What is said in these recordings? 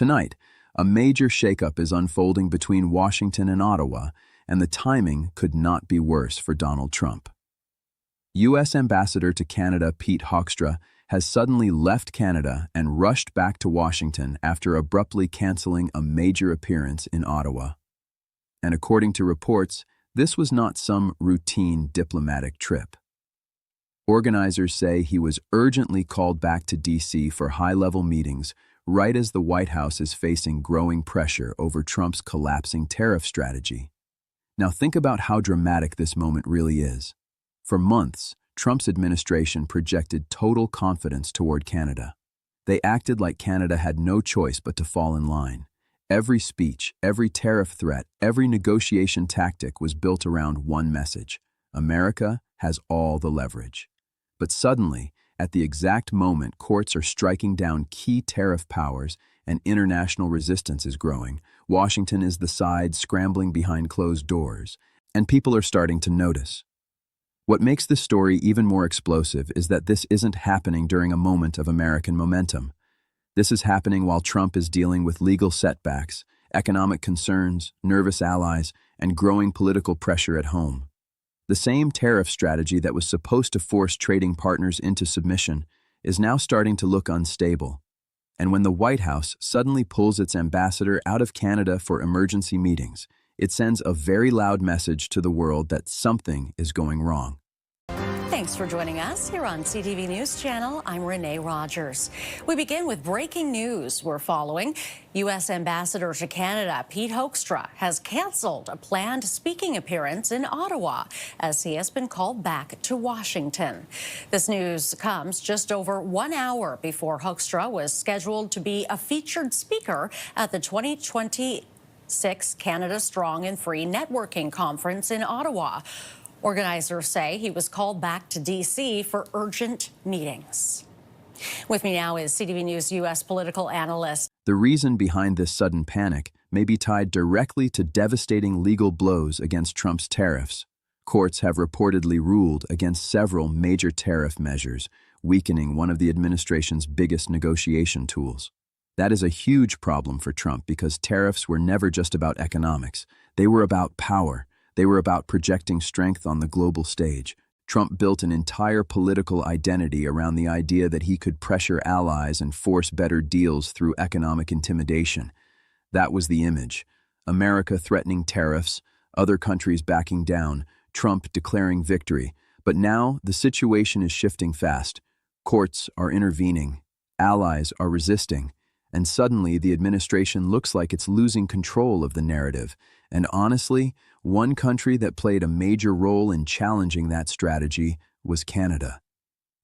Tonight, a major shakeup is unfolding between Washington and Ottawa, and the timing could not be worse for Donald Trump. US Ambassador to Canada Pete Hoekstra has suddenly left Canada and rushed back to Washington after abruptly canceling a major appearance in Ottawa. And according to reports, this was not some routine diplomatic trip. Organizers say he was urgently called back to D.C. for high-level meetings right as the White House is facing growing pressure over Trump's collapsing tariff strategy. Now think about how dramatic this moment really is. For months, Trump's administration projected total confidence toward Canada. They acted like Canada had no choice but to fall in line. Every speech, every tariff threat, every negotiation tactic was built around one message: America has all the leverage. But suddenly, at the exact moment courts are striking down key tariff powers and international resistance is growing, Washington is the side scrambling behind closed doors, and people are starting to notice. What makes this story even more explosive is that this isn't happening during a moment of American momentum. This is happening while Trump is dealing with legal setbacks, economic concerns, nervous allies, and growing political pressure at home. The same tariff strategy that was supposed to force trading partners into submission is now starting to look unstable. And when the White House suddenly pulls its ambassador out of Canada for emergency meetings, it sends a very loud message to the world that something is going wrong. Thanks for joining us here on CTV News Channel. I'm Renee Rogers. We begin with breaking news we're following. US Ambassador to Canada Pete Hoekstra has canceled a planned speaking appearance in Ottawa as he has been called back to Washington. This news comes just over 1 hour before Hoekstra was scheduled to be a featured speaker at the 2026 Canada Strong and Free Networking Conference in Ottawa. Organizers say he was called back to D.C. for urgent meetings. With me now is CTV News U.S. political analyst. The reason behind this sudden panic may be tied directly to devastating legal blows against Trump's tariffs. Courts have reportedly ruled against several major tariff measures, weakening one of the administration's biggest negotiation tools. That is a huge problem for Trump because tariffs were never just about economics. They were about power. They were about projecting strength on the global stage. Trump built an entire political identity around the idea that he could pressure allies and force better deals through economic intimidation. That was the image. America threatening tariffs, other countries backing down, Trump declaring victory. But now the situation is shifting fast. Courts are intervening. Allies are resisting. And suddenly the administration looks like it's losing control of the narrative. And honestly, one country that played a major role in challenging that strategy was Canada.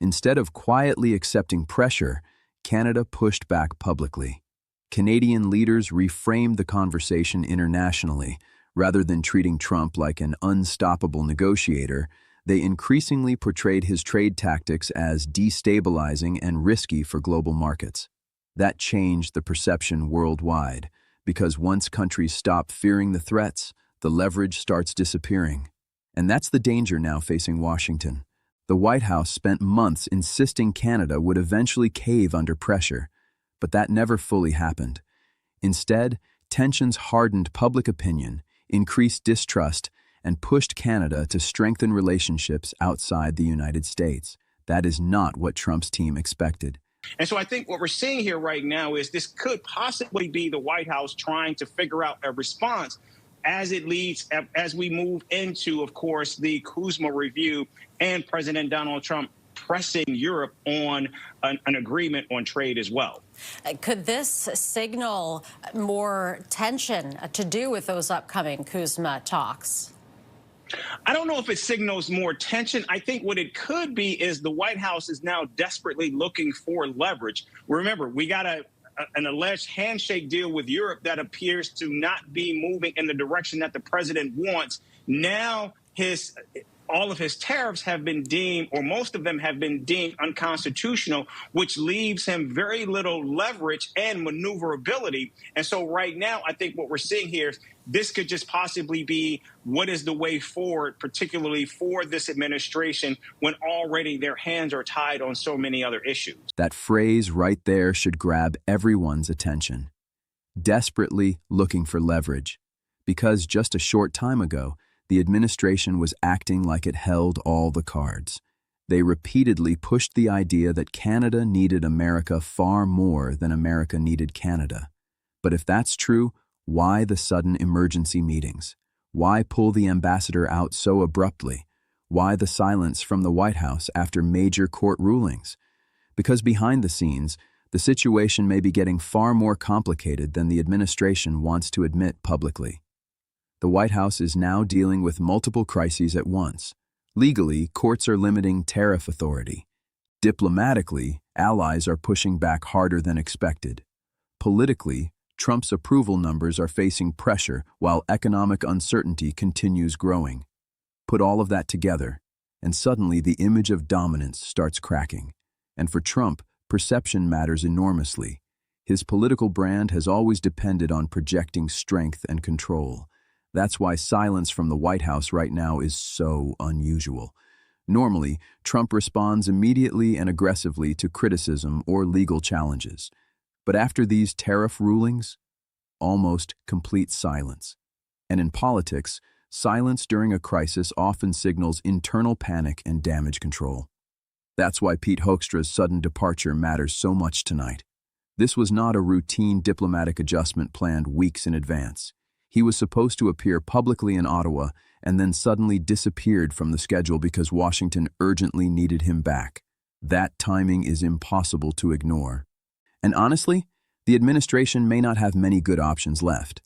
Instead of quietly accepting pressure, Canada pushed back publicly. Canadian leaders reframed the conversation internationally. Rather than treating Trump like an unstoppable negotiator, they increasingly portrayed his trade tactics as destabilizing and risky for global markets. That changed the perception worldwide, because once countries stop fearing the threats, the leverage starts disappearing. And that's the danger now facing Washington. The White House spent months insisting Canada would eventually cave under pressure, but that never fully happened. Instead, tensions hardened public opinion, increased distrust, and pushed Canada to strengthen relationships outside the United States. That is not what Trump's team expected. And so I think what we're seeing here right now is this could possibly be the White House trying to figure out a response as we move into, of course, the CUSMA review and President Donald Trump pressing Europe on an agreement on trade as well. Could this signal more tension to do with those upcoming CUSMA talks? I don't know if it signals more tension. I think what it could be is the White House is now desperately looking for leverage. Remember, we got an alleged handshake deal with Europe that appears to not be moving in the direction that the president wants. Now all of his tariffs have been deemed, or most of them have been deemed unconstitutional, which leaves him very little leverage and maneuverability. And so right now, I think what we're seeing here is this could just possibly be what is the way forward, particularly for this administration, when already their hands are tied on so many other issues. That phrase right there should grab everyone's attention. desperately looking for leverage, because just a short time ago, the administration was acting like it held all the cards. They repeatedly pushed the idea that Canada needed America far more than America needed Canada. But if that's true, why the sudden emergency meetings? Why pull the ambassador out so abruptly? Why the silence from the White House after major court rulings? Because behind the scenes, the situation may be getting far more complicated than the administration wants to admit publicly. The White House is now dealing with multiple crises at once. Legally, courts are limiting tariff authority. Diplomatically, allies are pushing back harder than expected. Politically, Trump's approval numbers are facing pressure while economic uncertainty continues growing. Put all of that together, and suddenly the image of dominance starts cracking. And for Trump, perception matters enormously. His political brand has always depended on projecting strength and control. That's why silence from the White House right now is so unusual. Normally, Trump responds immediately and aggressively to criticism or legal challenges. But after these tariff rulings, almost complete silence. And in politics, silence during a crisis often signals internal panic and damage control. That's why Pete Hoekstra's sudden departure matters so much tonight. This was not a routine diplomatic adjustment planned weeks in advance. He was supposed to appear publicly in Ottawa and then suddenly disappeared from the schedule because Washington urgently needed him back. That timing is impossible to ignore. And honestly, the administration may not have many good options left.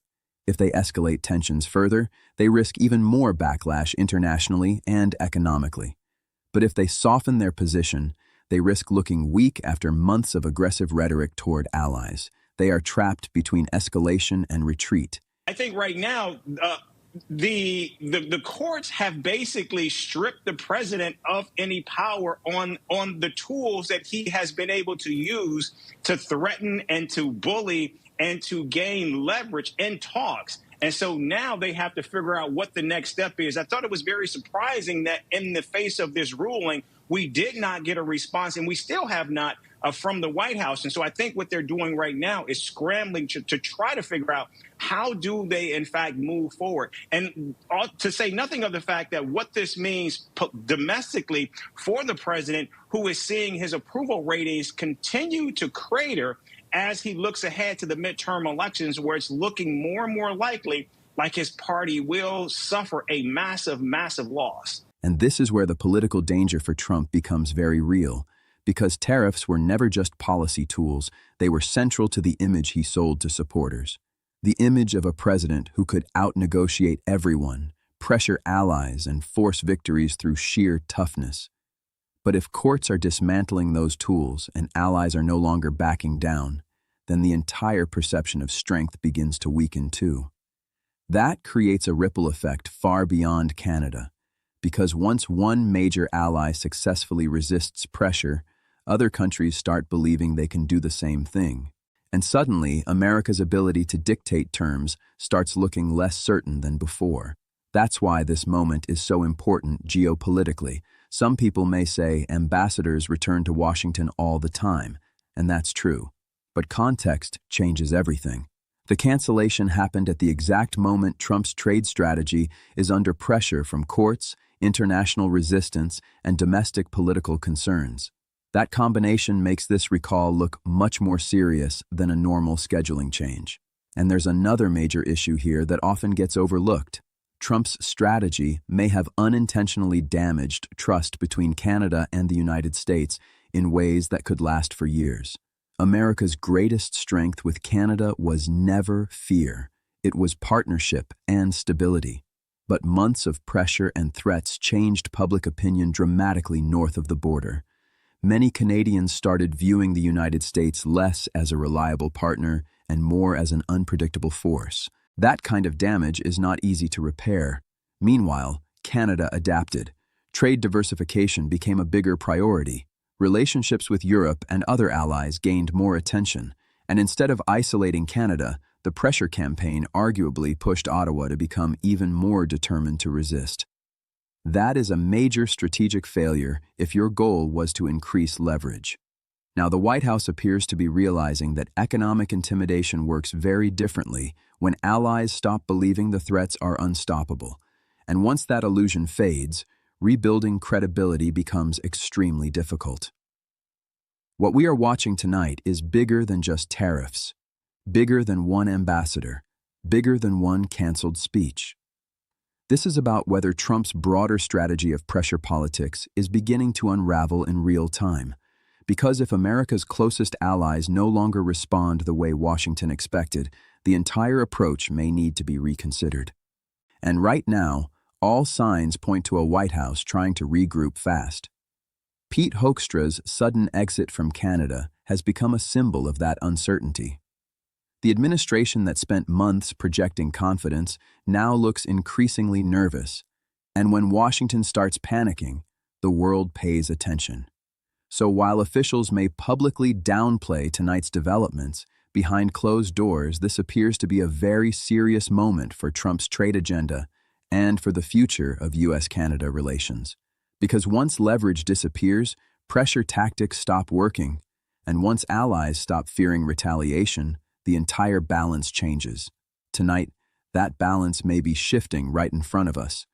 If they escalate tensions further, they risk even more backlash internationally and economically. But if they soften their position, they risk looking weak after months of aggressive rhetoric toward allies. They are trapped between escalation and retreat. I think right now, the courts have basically stripped the president of any power on the tools that he has been able to use to threaten and to bully and to gain leverage in talks. And so now they have to figure out what the next step is. I thought it was very surprising that in the face of this ruling, we did not get a response, and we still have not from the White House. And so I think what they're doing right now is scrambling to try to figure out how do they, in fact, move forward. And to say nothing of the fact that what this means domestically for the president, who is seeing his approval ratings continue to crater as he looks ahead to the midterm elections, where it's looking more and more likely like his party will suffer a massive, massive loss. And this is where the political danger for Trump becomes very real, because tariffs were never just policy tools, they were central to the image he sold to supporters. The image of a president who could out-negotiate everyone, pressure allies, and force victories through sheer toughness. But if courts are dismantling those tools and allies are no longer backing down, then the entire perception of strength begins to weaken too. That creates a ripple effect far beyond Canada, because once one major ally successfully resists pressure, other countries start believing they can do the same thing. And suddenly, America's ability to dictate terms starts looking less certain than before. That's why this moment is so important geopolitically. Some people may say ambassadors return to Washington all the time, and that's true. But context changes everything. The cancellation happened at the exact moment Trump's trade strategy is under pressure from courts, international resistance, and domestic political concerns. That combination makes this recall look much more serious than a normal scheduling change. And there's another major issue here that often gets overlooked. Trump's strategy may have unintentionally damaged trust between Canada and the United States in ways that could last for years. America's greatest strength with Canada was never fear. It was partnership and stability. But months of pressure and threats changed public opinion dramatically north of the border. Many Canadians started viewing the United States less as a reliable partner and more as an unpredictable force. That kind of damage is not easy to repair. Meanwhile, Canada adapted. Trade diversification became a bigger priority. Relationships with Europe and other allies gained more attention. And instead of isolating Canada, the pressure campaign arguably pushed Ottawa to become even more determined to resist. That is a major strategic failure if your goal was to increase leverage. Now, the White House appears to be realizing that economic intimidation works very differently when allies stop believing the threats are unstoppable. And once that illusion fades, rebuilding credibility becomes extremely difficult. What we are watching tonight is bigger than just tariffs, bigger than one ambassador, bigger than one canceled speech. This is about whether Trump's broader strategy of pressure politics is beginning to unravel in real time. Because if America's closest allies no longer respond the way Washington expected, the entire approach may need to be reconsidered. And right now, all signs point to a White House trying to regroup fast. Pete Hoekstra's sudden exit from Canada has become a symbol of that uncertainty. The administration that spent months projecting confidence now looks increasingly nervous, and when Washington starts panicking, the world pays attention. So while officials may publicly downplay tonight's developments, behind closed doors, this appears to be a very serious moment for Trump's trade agenda and for the future of US-Canada relations. Because once leverage disappears, pressure tactics stop working, and once allies stop fearing retaliation, the entire balance changes. Tonight, that balance may be shifting right in front of us.